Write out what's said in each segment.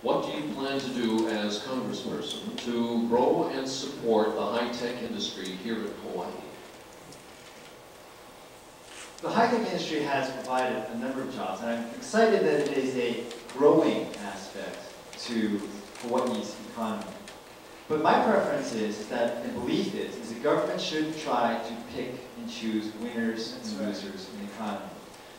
What do you plan to do as congressperson to grow and support the high-tech industry here in Hawaii? The high-tech industry has provided a number of jobs, and I'm excited that it is a growing aspect to Hawaii's economy. But my preference is that, and belief is the government should try to pick and choose winners and losers in the economy.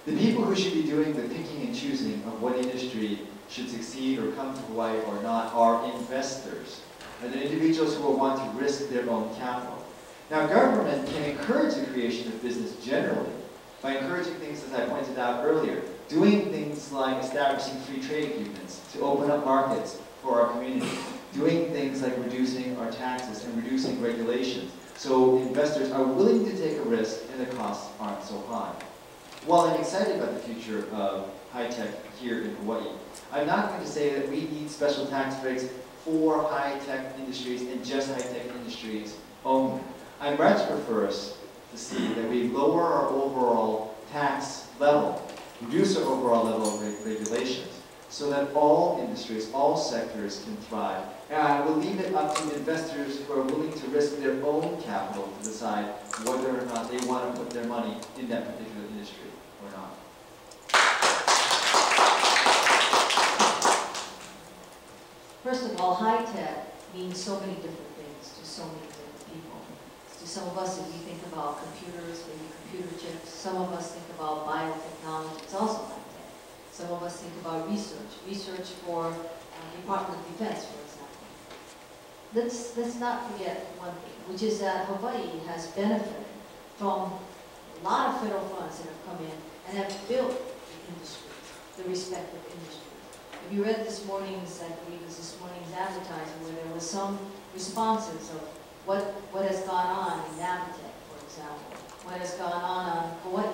The people who should be doing the picking and choosing of what industry should succeed or come to Hawaii or not are investors, and the individuals who will want to risk their own capital. Now, government can encourage the creation of business generally by encouraging things, as I pointed out earlier, doing things like establishing free trade agreements to open up markets for our community, doing things like reducing our taxes and reducing regulations so investors are willing to take a risk and the costs aren't so high. While I'm excited about the future of high-tech here in Hawaii, I'm not going to say that we need special tax breaks for high-tech industries and just high-tech industries only. I much prefer us to see that we lower our overall tax level, reduce our overall level of regulations, so that all industries, all sectors can thrive. And I will leave it up to investors who are willing to risk their own capital to decide whether or not they want to put their money in that particular industry or not. First of all, high-tech means so many different things to so many different people. To some of us, if you think about computers, maybe computer chips, some of us think about biotechnology, it's also high-tech. Some of us think about research for Department of Defense, for example. Let's not forget one thing, which is that Hawaii has benefited from a lot of federal funds that have come in and have built the industries, the respective industries. If you read this morning's, I believe it was this morning's advertising, where there was some responses of what has gone on in Navitech, for example, what has gone on Hawaii,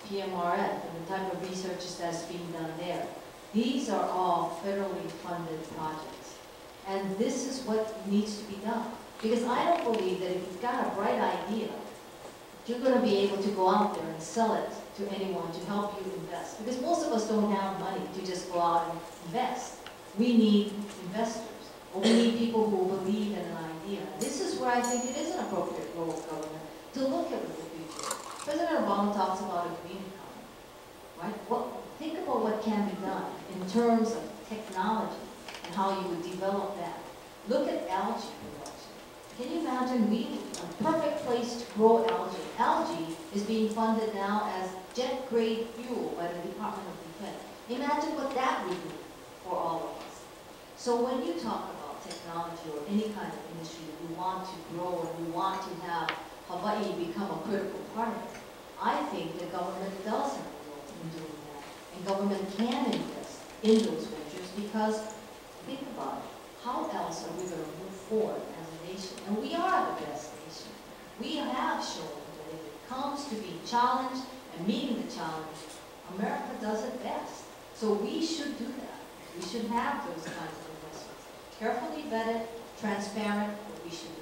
PMRF, and the type of research that's being done there. These are all federally funded projects. And this is what needs to be done. Because I don't believe that if you've got a bright idea, you're going to be able to go out there and sell it to anyone to help you invest. Because most of us don't have money to just go out and invest. We need investors. Or we need people who believe in an idea. This is where I think it is an appropriate role of government to look at the future. President Obama talks about a green economy, right? Think about what can be done in terms of technology and how you would develop that. Look at algae production. Can you imagine a perfect place to grow algae? Algae is being funded now as jet-grade fuel by the Department of Defense. Imagine what that would do for all of us. So when you talk about technology or any kind of industry that we want to grow and we want to have Hawaii become a critical part of it, I think the government does have a role in doing that. And government can invest in those ventures because, think about it, how else are we going to move forward as a nation? And we are the best nation. We have shown that if it comes to being challenged and meeting the challenge, America does it best. So we should do that. We should have those kinds of investments. Carefully vetted, transparent, but we should do it.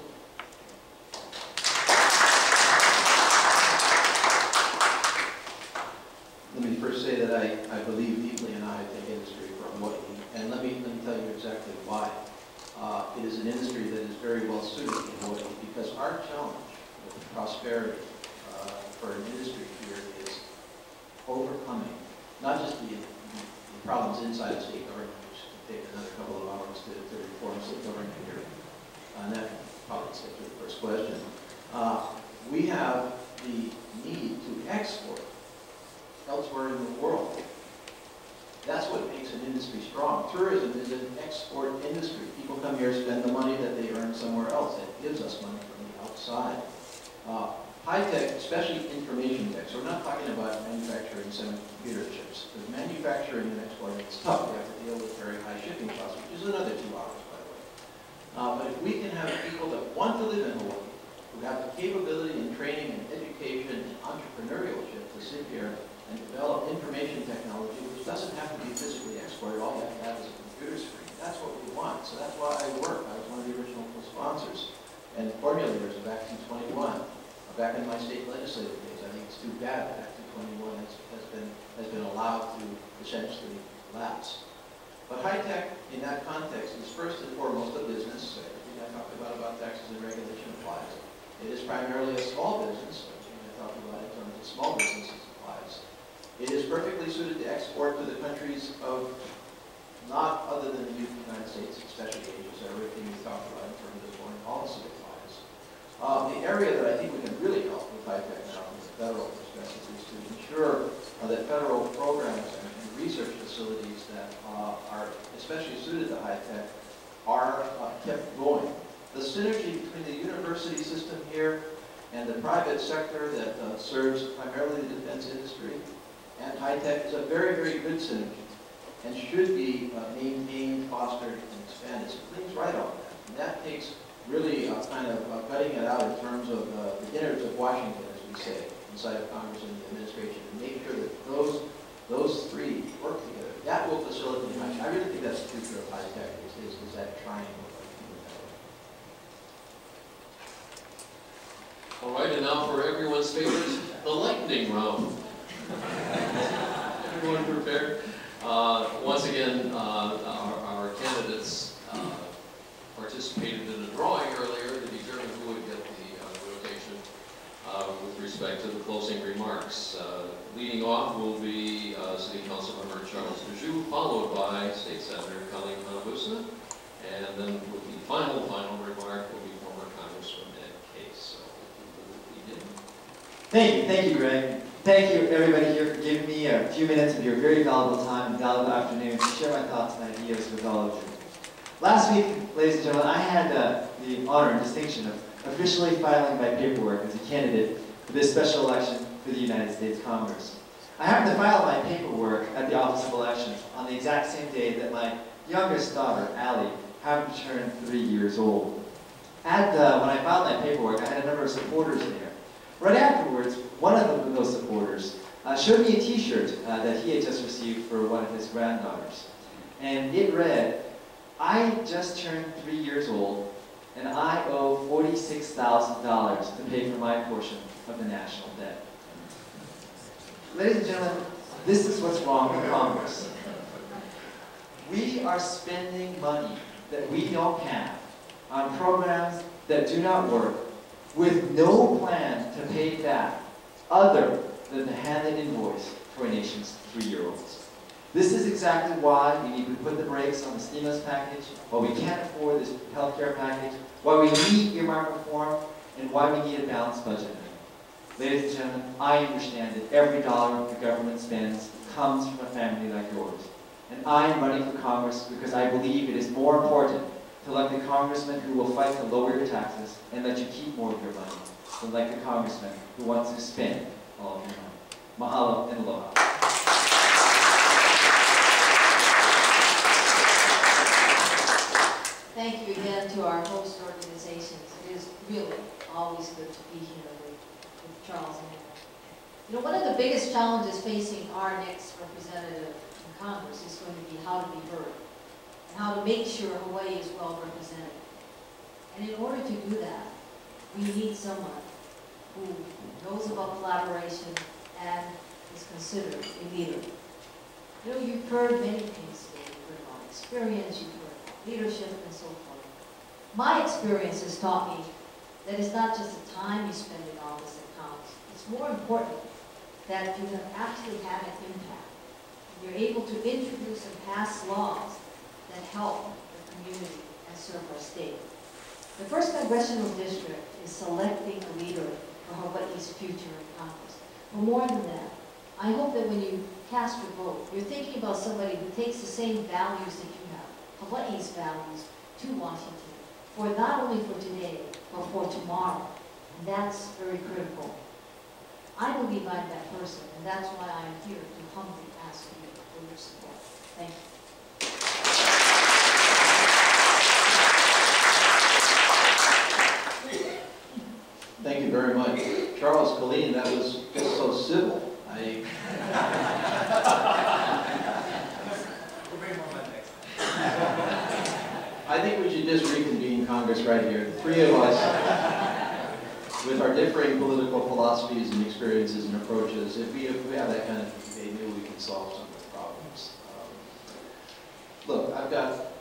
Let me first say that I believe deeply in the high-tech industry for Hawaii, and let me tell you exactly why. It is an industry that is very well suited to Hawaii because our challenge with prosperity for an industry here is overcoming not just the problems inside the state government, which could take another couple of hours to reform state government here, and that probably gets to the first question. We have the need to export elsewhere in the world. That's what makes an industry strong. Tourism is an export industry. People come here, spend the money that they earn somewhere else. It gives us money from the outside. High-tech, especially information tech, so we're not talking about manufacturing some computer chips. Because manufacturing and exporting is tough. You have to deal with very high shipping costs, which is another 2 hours, by the way. But if we can have people that want to live in Hawaii, who have the capability and training and education and entrepreneurship to sit here and develop information technology, which doesn't have to be physically exported, all you have to have is a computer screen. That's what we want. So that's why I work. I was one of the original sponsors and formulators of Act 221. Back in my state legislative days, I think it's too bad that Act 221 has been allowed to essentially lapse. But high tech in that context is first and foremost a business. Everything I talked about taxes and regulation applies. It is primarily a small business. Everything I talked about in terms of small businesses applies. It is perfectly suited to export to the countries of not other than the United States, especially Asia. So everything we talked about in terms of foreign policy applies. The area that I think we can really help with high tech now from the federal perspective is to ensure that federal programs and research facilities that are especially suited to high tech are kept going. The synergy between the university system here and the private sector that serves primarily the defense industry and high tech is a very, very good synergy and should be maintained, fostered, and expanded. So please write on that. And that takes really kind of cutting it out in terms of the innards of Washington, as we say, inside of Congress and the administration, and make sure that those three work together. That will facilitate high. I really think that's the future of high tech is that triangle. All right, and now for everyone's favorite, the lightning round. Everyone prepared? Once again, our candidates participated in a drawing earlier to determine who would get the rotation with respect to the closing remarks. Leading off will be City Councilmember Charles Djou, followed by State Senator Colleen Manabusa, and then with the final remark will be former Congressman Ed Case. So if you would begin. Thank you, Greg. Thank you, everybody here, for giving me a few minutes of your very valuable time and valuable afternoon to share my thoughts and ideas with all of you. Last week, ladies and gentlemen, I had the honor and distinction of officially filing my paperwork as a candidate for this special election for the United States Congress. I happened to file my paperwork at the Office of Elections on the exact same day that my youngest daughter, Allie, happened to turn 3 years old. When I filed my paperwork, I had a number of supporters there. Right afterwards, one of those supporters showed me a t-shirt that he had just received for one of his granddaughters. And it read, "I just turned 3 years old, and I owe $46,000 to pay for my portion of the national debt." Ladies and gentlemen, this is what's wrong with Congress. We are spending money that we don't have on programs that do not work with no plan to pay back other than the handed invoice for a nation's 3-year-olds. This is exactly why we need to put the brakes on the stimulus package, why we can't afford this health care package, why we need earmark reform, and why we need a balanced budget. Ladies and gentlemen, I understand that every dollar the government spends comes from a family like yours. And I am running for Congress because I believe it is more important to elect a congressman who will fight to lower your taxes and let you keep more of your money than elect a congressman who wants to spend all of your money. Mahalo and aloha. Thank you again to our host organizations. It is really always good to be here with Charles and Anna. You know, one of the biggest challenges facing our next representative in Congress is going to be how to be heard and how to make sure Hawaii is well represented. And in order to do that, we need someone who knows about collaboration and is considered a leader. You know, you've heard many things today. You've heard about experience, you've heard about leadership, and so forth. My experience has taught me that it's not just the time you spend in office that counts. It's more important that you have actually had an impact. You're able to introduce and pass laws that help the community and serve our state. The first congressional district is selecting a leader for Hawaii's future in Congress. But more than that, I hope that when you cast your vote, you're thinking about somebody who takes the same values that you have, Hawaii's values, to Washington, for not only for today, but for tomorrow. And that's very critical. I believe I'm that person, and that's why I'm here to humbly ask you for your support. Thank you. Thank you very much. Charles, Colleen, that was just so civil. I think we should just reconvene Congress right here. The three of us, with our differing political philosophies and experiences and approaches, if we have that kind of debate, maybe we can solve some of the problems. look, I've got